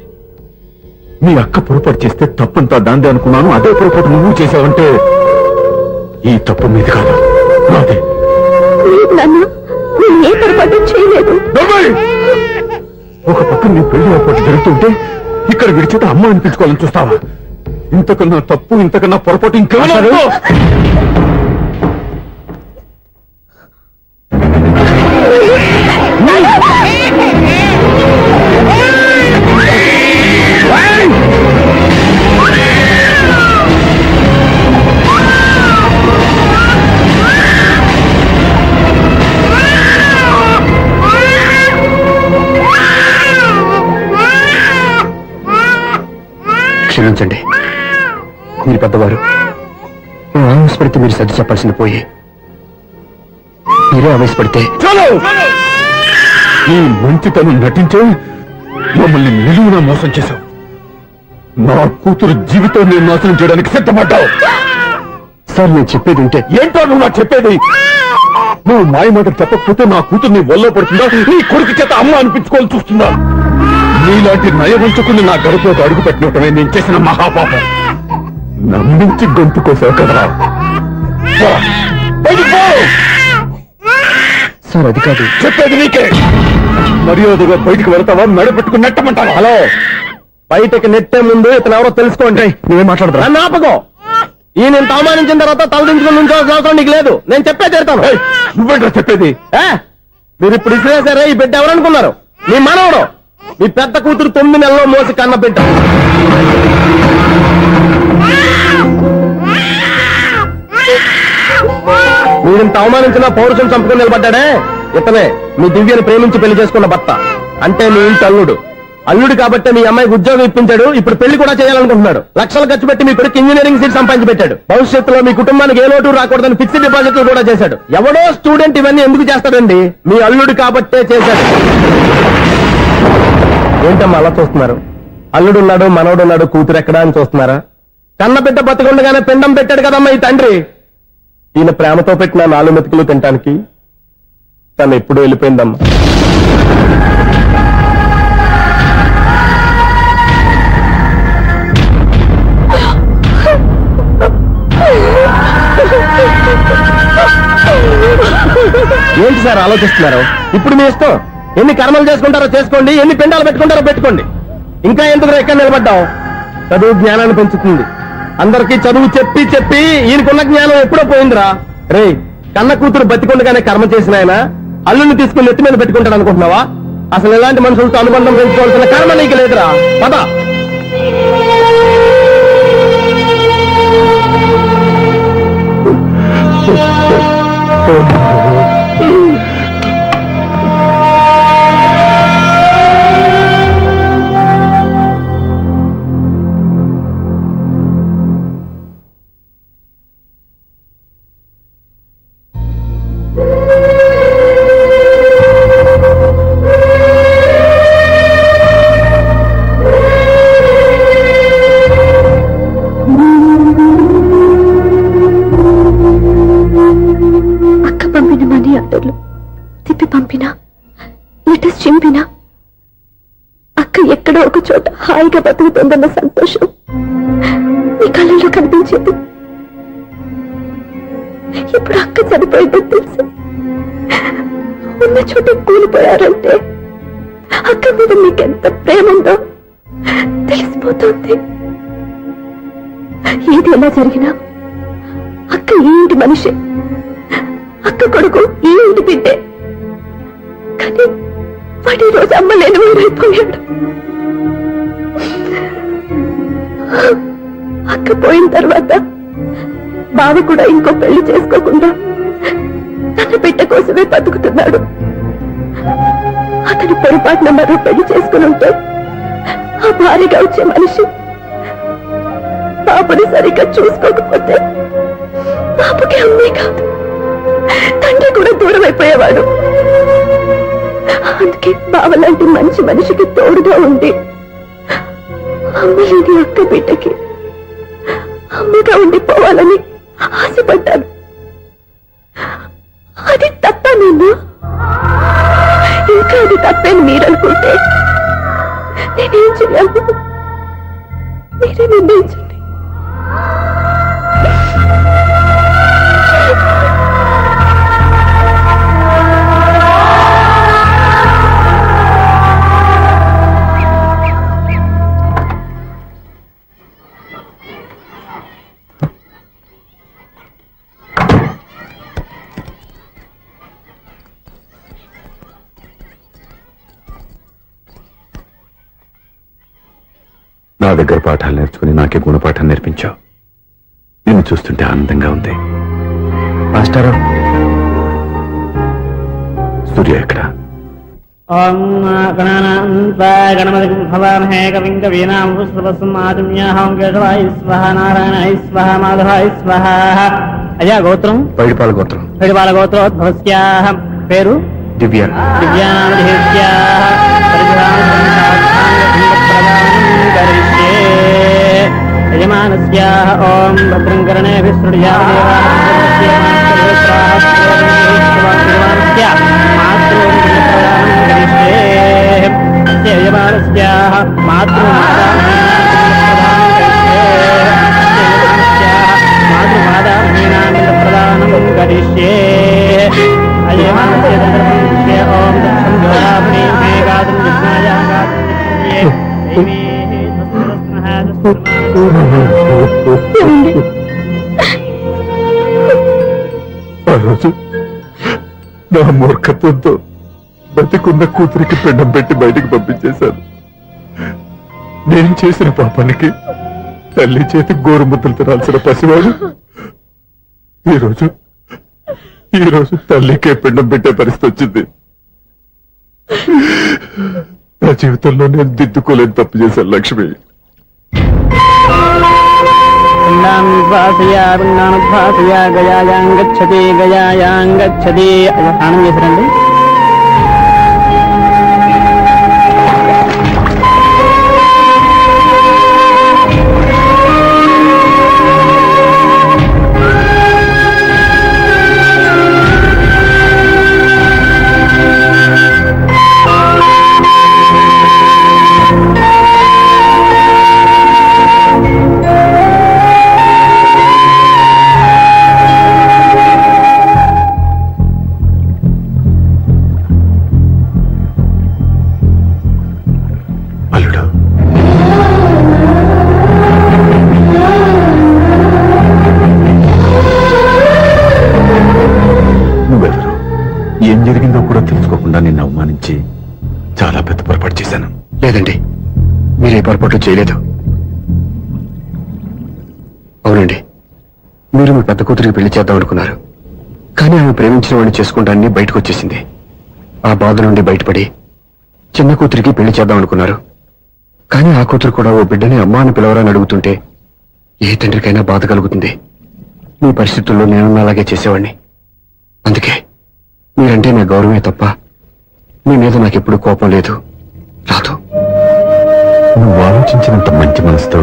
మీ అక్క పొరపాటు చేస్తే తప్పంతా దాందే అనుకున్నాను. అదే పొరపాటు నువ్వు చేశావంటే ఈ తప్పు మీద కాదు, నాదే. లేదు నాన్న, నేను ఏ పొరపాటు చేయలేదు. ఒక పక్కన నీ పెళ్లి ఏర్పాటు జరుగుతుంటే ఇక్కడ విడిచేత అమ్మ అనిపించుకోవాలని చూస్తావా? ఇంతకన్నా తప్పు, ఇంతకన్నా పొరపాటు ఇంకేమన్నా? క్షమించండి, మీరు పెద్దవారు. ఆవేశపడితే మీరు సర్ది చెప్పాల్సింది పోయి మీరే ఆవేశపడితే. ఈ మంచితనం నటించే మమ్మల్ని నిలువునా మోసం చేశావు. నా కూతురు జీవితం నేను నాశనం చేయడానికి సిద్ధపడ్డావు. సార్, నేను చెప్పేది ఉంటే. ఏంటో నువ్వు నాకు చెప్పేది? నువ్వు మాయ మాట చెప్పకపోతే నా కూతుర్ని ఒళ్ళో పడుతుందా, నీ కొడుకు చేత అమ్మ అనిపించుకోవాలని చూస్తుందా? నీలాంటి నయవంచుకుని నా గడపలోకి అడుగు పెట్టినటమే నేను చేసిన మహాపాపం. నమ్మించి గొంతు కోసావు కదరా. సార్, అది కాదు. చెప్పేది నీకే. మర్యాదగా బయటికి వెళ్తావా, మెడపెట్టుకుని నెట్టమంటావా? హలో, బయటకి నెట్టే ముందు ఇతను ఎవరో తెలుసుకోండి. నువ్వేం మాట్లాడరా? నన్ను ఆపకో. ఈ నేను అవమానించిన తర్వాత తలదించుకుని నుంచోవాల్సిన అవసరం నీకు లేదు. నేను చెప్పే తీరుతాను. నువ్వేంటో చెప్పేది? మీరు ఇప్పుడు ఇసిరేసారే, ఈ బిడ్డ ఎవరనుకున్నారు? మీ మనవడు, మీ పెద్ద కూతురు 9 నెలల్లో మోసి కన్న బిడ్డ. మీరింత అవమానించిన పౌరుషం చంపుకుని నిలబడ్డాడే ఇతనే మీ దివ్యని ప్రేమించి పెళ్లి చేసుకున్న భర్త. అంటే మీ ఇంటి అల్లుడు. అల్లుడు కాబట్టి మీ అమ్మాయికి ఉద్యోగం ఇప్పించాడు. ఇప్పుడు పెళ్లి కూడా చేయాలనుకుంటున్నాడు. లక్షలు ఖర్చు పెట్టి మీ కొడుకు ఇంజనీరింగ్ సీట్ సంపాదించి పెట్టాడు. భవిష్యత్తులో మీ కుటుంబానికి ఏ లోటు రాకూడదని ఫిక్స్డ్ డిపాజిట్లు కూడా చేశాడు. ఎవడో స్టూడెంట్ ఇవన్నీ ఎందుకు చేస్తాడండి? మీ అల్లుడు కాబట్టే చేశాడు. ఏంటమ్మా అలా చూస్తున్నారు? అల్లుడున్నాడు, మనవడున్నాడు, కూతురు ఎక్కడా అని చూస్తున్నారా? కన్న బిడ్డ బతికుండగానే పిండం పెట్టాడు కదమ్మా ఈ తండ్రి. ఈయన ప్రేమతో పెట్టిన 4 మెతుకులు తినటానికి తను ఎప్పుడు వెళ్ళిపోయిందమ్మా. ఏంటి సార్ ఆలోచిస్తున్నారు? ఇప్పుడు మీ ఇష్టం. ఎన్ని కర్మలు చేసుకుంటారో చేసుకోండి, ఎన్ని పిండాలు పెట్టుకుంటారో పెట్టుకోండి. ఇంకా ఎందుకు ఎక్కడ నిలబడ్డావు? చదువు జ్ఞానాన్ని పెంచుతుంది. అందరికీ చదువు చెప్పి చెప్పి ఈయనకున్న జ్ఞానం ఎప్పుడో పోయిందిరా. రే, కన్న కూతురు బతికొండగానే కర్మ చేసిన ఆయన అల్లుని తీసుకుని నెత్తి మీద పెట్టుకుంటాడు అనుకుంటున్నావా? అసలు ఇలాంటి మనుషులతో అనుబంధం పెంచుకోవాల్సిన కర్మ నీకు లేదురా. పద. హాయిగా బతుకుతుందన్న సంతోషం మీ కళ్ళలో కనిపించేది. ఇప్పుడు అక్క చనిపోయిందని తెలిసి ఉన్న చోట కూలిపోయారంటే అక్క మీద మీకెంత ప్రేమ ఉందో తెలిసిపోతుంది. ఏది ఎలా జరిగినా అక్క ఈ ఇంటి మనిషి, అక్క కొడుకు ఈ ఇంటి బిడ్డే. కానీ వాడి రోజు అమ్మ లేని ఊరైపోయాడు. అక్క పోయిన తర్వాత బావ కూడా ఇంకో పెళ్లి చేసుకోకుండా తన బిడ్డ కోసమే బతుకుతున్నాడు. అతను పొరపాటున మరో పెళ్లి చేసుకుని ఉంటే ఆ భారీగా వచ్చే మనిషి బాబుని సరిగ్గా చూసుకోకపోతే బాబుకి అమ్మే కాదు తండ్రి కూడా దూరం అయిపోయేవాడు. అందుకే బావ లాంటి మంచి మనిషికి తోడుగా ఉండి అమ్మ లేని అక్క బిడ్డకి అమ్మగా ఉండిపోవాలని ఆశపడ్డాను. అది తప్ప నేను ఇంకా అది తప్పని మీరనుకుంటే నేనేం చేయాలి? మీరే నిర్ణయించండి. నా దగ్గర పాఠాలు నేర్చుకుని నాకే గుణపాఠం నేర్పించావు. నిన్ను చూస్తుంటే ఆనందంగా ఉంది. మాస్టారు, సూర్య ఎక్కడ? ఓం గణపతి భవామహే కవిం కవీనాం పుష్పవస్మాదిమ్యాహం కేశవాయ స్వహ నారాయణాయ స్వహ మాధవాయ స్వహ. అయ్యా గోత్రం? పైడిపాల గోత్రం. పైడిపాల గోత్రోద్భవస్యాః. పేరు? దివ్య. దివ్యానామధేస్యాః. యజమానస్యాః ఓం భద్రం కర్ణేభిః మాతృమాదాహీనామింద్రప్రదానం కరిష్యే. ఓం ఆ రోజు నా మూర్ఖత్వంతో బతికున్న కూతురికి పిండం పెట్టి బయటికి పంపించేశాను. నేను చేసిన పాపానికి తల్లి చేతి గోరుముద్దలు తినాల్సిన పసివాడు ఈ రోజు తల్లికే పిండం పెట్టే పరిస్థితి వచ్చింది. నా జీవితంలో నేను దిద్దుకోలేని తప్పు చేశాను లక్ష్మి. గయాయాంగచ్చతి గయాయాంగచ్చతి. స్నానం చేశారండి? ఏం జరిగిందో కూడా తెలుసుకోకుండా నిన్ను అవమానించి చాలా పెద్ద పొరపాటు చేశాను. లేదండి, మీరే పొరపాటు చేయలేదు. అవునండి, మీరు మీ పెద్ద కూతురికి పెళ్లి చేద్దాం అనుకున్నారు. కానీ ఆమె ప్రేమించిన వాడిని చేసుకుంటానని బయటకు వచ్చేసింది. ఆ బాధ నుండి బయటపడి చిన్న కూతురికి పెళ్లి చేద్దాం అనుకున్నారు. కానీ ఆ కూతురు కూడా ఓ బిడ్డని అమ్మా అని పిలవరని అడుగుతుంటే ఏ తండ్రికైనా బాధ కలుగుతుంది. మీ పరిస్థితుల్లో నేను అలాగే చేసేవాడిని. అందుకే మీరంటే నా గౌరవమే తప్ప మీ మీద నాకెప్పుడు కోపం లేదు, రాదు. నువ్వు ఆలోచించినంత మంచి మనసుతో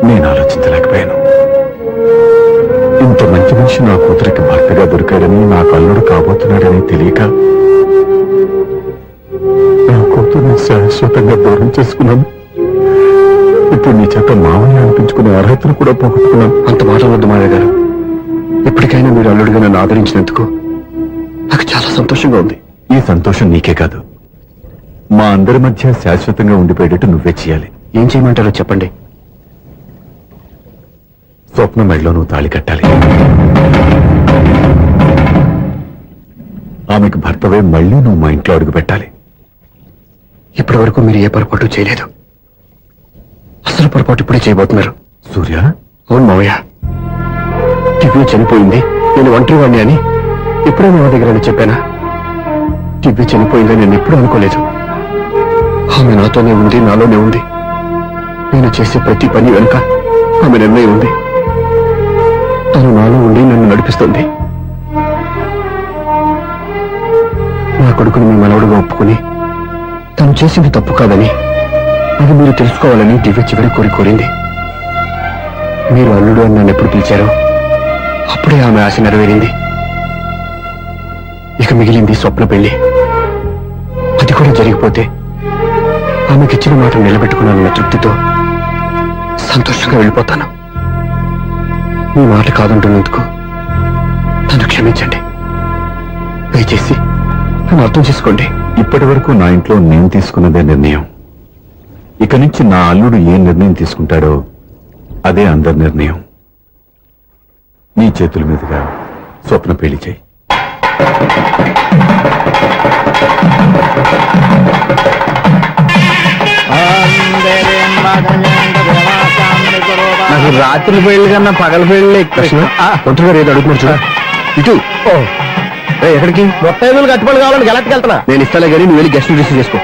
నేను ఆలోచించలేకపోయాను. ఇంత మంచి మనిషి నా కూతురికి భర్తగా దొరికాడని, నా కల్లుడు కాబోతున్నాడని తెలియక నా కూతుర్ని శాశ్వతంగా దూరం చేసుకున్నాను. ఇప్పుడు నీ చేత మామయ్య అనిపించుకునే అర్హతను కూడా పోగొట్టుకున్నాను. అంత మాట వద్దు మావయ్య గారు. ఇప్పటికైనా మీరు అల్లుడిగా నన్ను ఆదరించినందుకు నాకు చాలా సంతోషంగా ఉంది. ఈ సంతోషం నీకే కాదు, మా అందరి మధ్య శాశ్వతంగా ఉండిపోయేటట్టు నువ్వే చేయాలి. ఏం చేయమంటారో చెప్పండి. స్వప్న మెడలో నువ్వు తాళి కట్టాలి. ఆమెకు భర్తవే మళ్ళీ నువ్వు మా ఇంట్లో అడుగు పెట్టాలి. ఇప్పటి వరకు మీరు ఏ పొరపాటు చేయలేదు. అసలు పొరపాటు ఇప్పుడే చేయబోతున్నారు. సూర్య, అవును మావయ్య, దివ్య చనిపోయింది, నేను ఒంటరివాణ్ణి అని ఇప్పుడే మా దగ్గర చెప్పానా? దివ్య చనిపోయిందని నేను ఎప్పుడూ అనుకోలేదు. ఆమె నాతోనే ఉంది, నాలోనే ఉంది. నేను చేసే ప్రతి పని వెనుక ఆమె నిర్ణయం ఉంది. తను నాలో ఉండి నన్ను నడిపిస్తుంది. నా కొడుకుని మీ మనవడుగా ఒప్పుకుని తను చేసింది తప్పు కాదని, అది మీరు తెలుసుకోవాలని దివ్య చివరి కోరింది. మీరు అల్లుడు అని నన్ను ఎప్పుడు పిలిచారో అప్పుడే ఆమె ఆశ నెరవేరింది. ఇక మిగిలింది స్వప్న పెళ్లి. అది కూడా జరిగిపోతే ఆమెకిచ్చిన మాట నిలబెట్టుకున్నానన్న తృప్తితో సంతోషంగా వెళ్ళిపోతాను. మీ మాట కాదంటున్నందుకు నన్ను క్షమించండి. దయచేసి నన్ను అర్థం చేసుకోండి. ఇప్పటి వరకు నా ఇంట్లో నేను తీసుకున్నదే నిర్ణయం. ఇక నుంచి నా అల్లుడు ఏ నిర్ణయం తీసుకుంటాడో అదే అందరి నిర్ణయం. నీ చేతుల మీదుగా స్వప్న పెళ్లి చేయి. నాకు రాత్రి పెళ్లి కన్నా పగల పెళ్లి ఎక్కువ. ఒంటరిగా రేపు అడుగుతున్నారు చూడ. ఇటు ఎక్కడికి? మొత్తం కట్టుబడి కావాలని గెలట్టుకు వెళ్తున్నా. నేను ఇస్తాలే కానీ నువ్వు వెళ్ళి గెస్ట్ రిసీవ్ చేసుకో.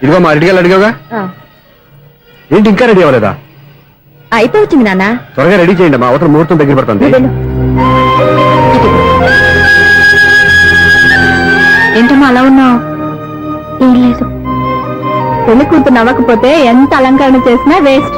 ఇదిగో మా రెడీగా అడిగావుగా, ఏంటి ఇంకా రెడీ అవ్వలేదా? అయిపోవచ్చింది నాన్న. త్వరగా రెడీ చేయండి, మా అవతల ముహూర్తం దగ్గర పడుతుంది. ఏంటమ్మా అలా ఉన్నావు? ఏం లేదు. పెళ్లి కూతురు నవ్వకపోతే ఎంత అలంకరణ చేసినా వేస్ట్.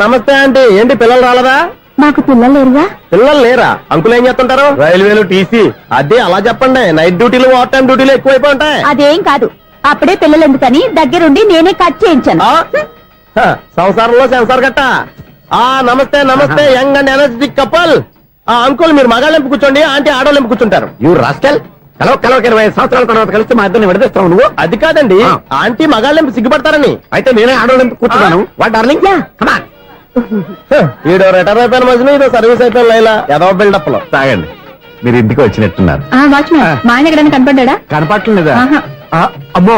నమస్తే ఆంటీ. ఏంటి పిల్లలు రాలరా? మాకు పిల్లలు లేరుగా. పిల్లలు లేరా? అంకులు ఏం చేస్తుంటారు? రైల్వేలు, టీసీ. అదే అలా చెప్పండి. నైట్ డ్యూటీలు, ఓవర్ టైం డ్యూటీలు ఎక్కువైపోయి ఉంటాయి. అదేం కాదు, అప్పుడే పిల్లలు ఎందుకని దగ్గరుండి నేనే కట్ చేయించాను. సంసారంలో సెన్సార్ గట్ట. నమస్తే నమస్తే, young and energetic couple. Uncle మీరు మగాళ్ళెంపు కూర్చోండి, ఆంటీ ఆడోళ్ళెంపు కూర్చుంటారు. యూ రాస్కల్, కలవ 20 సంవత్సరాల తర్వాత కలిసి మా ఇద్దరిని విడదీస్తావు నువ్వు. అది కాదండి, ఆంటీ మగాళ్ళెంపు సిగ్గుపడతారని. అయితే నేనే ఆడోళ్ళని కూర్చున్నాను. What darling, come on. ఈడో రిటైర్ అయిపోయిన మధ్యన ఇదో సర్వీస్ అయిపోయిన లైలా ఏదో బిల్డప్ లో. తాగండి, మీరు ఇంటికి వచ్చినట్టున్నారు. వాచ్మెన్ మా ఆయన ఎక్కడైనా కనపడ్డా? కనపట్లేదా? అమ్మో,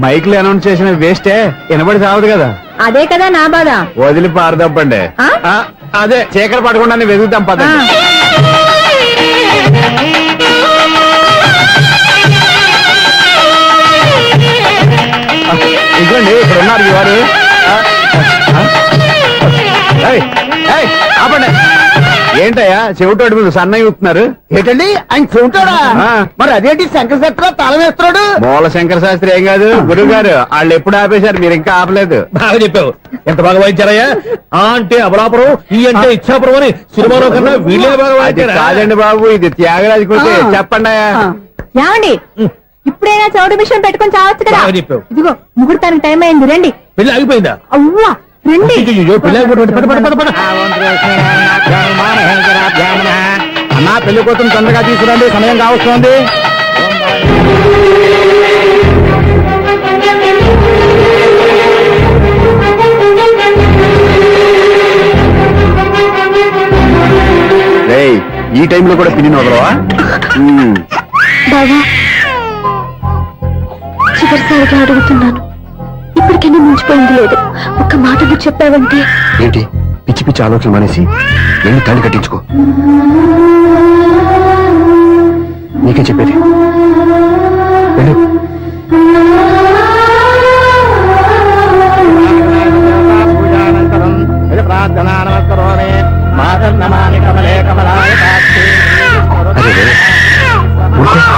మైక్ లో అనౌన్స్ చేసిన వేస్టే, వినబడి సావదు కదా. అదే కదా నా బాధ. వదిలి పారదప్పండి. అదే చీకటి పడకుండా వెతుకుతాం పదండి. ఇదిగోండి ఇక్కడ ఉన్నారు ఈ వారు. ఆపండి. ఏంటయ్యా చెవిటోడి మీద సన్నయ్య అవుతున్నారు? ఏంటండి ఆయన చెబుతాడా? మరి అదేంటి శంకర శెట్టిలో తాళం వేస్తున్నాడు? మూల శంకర శాస్త్రి ఏం కాదు, గురువు గారు వాళ్ళు ఎప్పుడు ఆపేశారు, మీరు ఇంకా ఆపలేదు. బాగా చెప్పావు. ఎంత బాగా వాయించారయ్యా. అంటే అమలాపురం, ఈ అంటే ఇచ్చాపురం అని సినిమాలో కన్నా వీళ్ళే బాగా అది వాయించారా? కాదండి బాబు, ఇది త్యాగరాజు కృతి. చెప్పండి అయ్యా. ఏమండి, ఇప్పుడైనా చౌడు మిషన్ పెట్టుకొని చావచ్చు కదా. బాగా చెప్పావు. ఇదిగో ముహూర్తానికి టైం అయింది, రండి. పెళ్లి ఆగిపోయిందా? అవ్వా రండి. పెళ్లి అన్నా పెళ్లి కోసం తొందరగా తీసుకురండి, సమయం కావస్తుంది. ఈ టైంలో కూడా పిన్ని వదలవా? బాబా చివరిసారిగా అడుగుతున్నాను, ఇప్పటికైనా మించిపోయింది లేదు. ఒక్క మాట నువ్వు చెప్పావంటే. ఏంటి పిచ్చి పిచ్చి ఆలోచన మానేసి వెళ్ళి తాళి కట్టించుకో. నీకే చెప్పేది, వెళ్ళు. అదే ఊరుకో.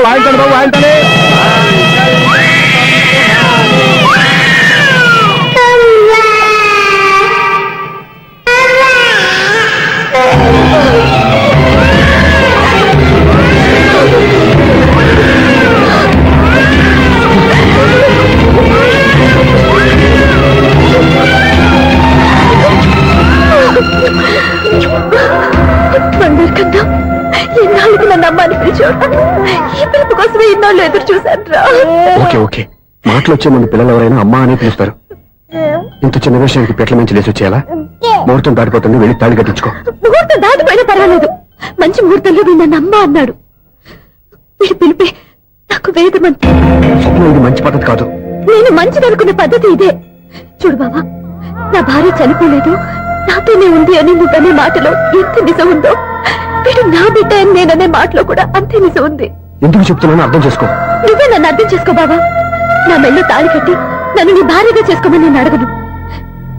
వాయించండి బాబు వాయించాలి. బంగారు కన్నా ఇన్నాళ్ళకి నన్ను అమ్మాని పిలిచాడు. ఈ పిలుపు కోసమే ఇన్నాళ్ళు ఎదురు చూశాను రా. ఓకే ఓకే, మాటలు వచ్చే ముందు పిల్లలు ఎవరైనా అమ్మా అని పిలుస్తారు. ఇంత చిన్న విషయానికి పెట్ల నుంచి లేచి వచ్చేయాలా? ముహూర్తం దాటిపోతుంది, వెళ్ళి తాళి కట్టించుకో. ముహూర్తం దాటిపోయినా పర్వాలేదు, మంచి ముహూర్తంలో వీడు నన్ను అమ్మ అన్నాడు. వీడి పిలిపే నాకు వేదమంత. స్వప్నం, ఇది మంచి పద్ధతి కాదు. నేను మంచిదనుకునే పద్ధతి ఇదే. చూడు బాబా, నా భార్య చనిపోలేదు, నాతోనే ఉంది అని నువ్వనే మాటలో ఎంత నిజం ఉందో, వీడు నా బిడ్డ అని నేననే మాటలో కూడా అంతే నిజం ఉంది. ఎందుకు చెప్తున్నానో అర్థం చేసుకో. నువ్వే నన్ను అర్థం చేసుకో బాబా. నా మెళ్ళో తాళి కట్టి నన్ను నీ భార్యగా చేసుకోమని నేను అడగను.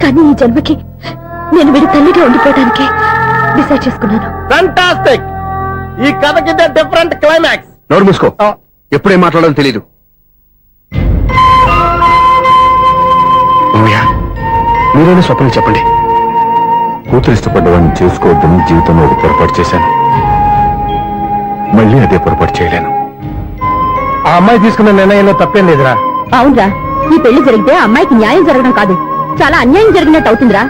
కానీ ఈ జన్మకి నేను వీడి తల్లిగా ఉండిపోవడానికే డిసైడ్ చేసుకున్నాను. ఫెంటాస్టిక్. ఈ కథకి డిఫరెంట్ క్లైమాక్స్. నోరు మూసుకో, ఎప్పుడేం మాట్లాడాలో తెలీదు. మామయ్య, మీరైనా స్వప్నం చెప్పండి. కూతురు ఇష్టపడ్డవాడిని చేసుకోవద్దని జీవితంలో ఒక పొరపాటు చేశాను. మళ్ళీ అదే పొరపాటు చేయలేను. ఆ అమ్మాయి తీసుకున్న నిర్ణయంలో తప్పేం లేదురా. అవునరా, ఈ పెళ్లి జరిగితే అమ్మాయికి న్యాయం జరగడం కాదు, చాలా అన్యాయం జరిగినట్టు అవుతుందిరా.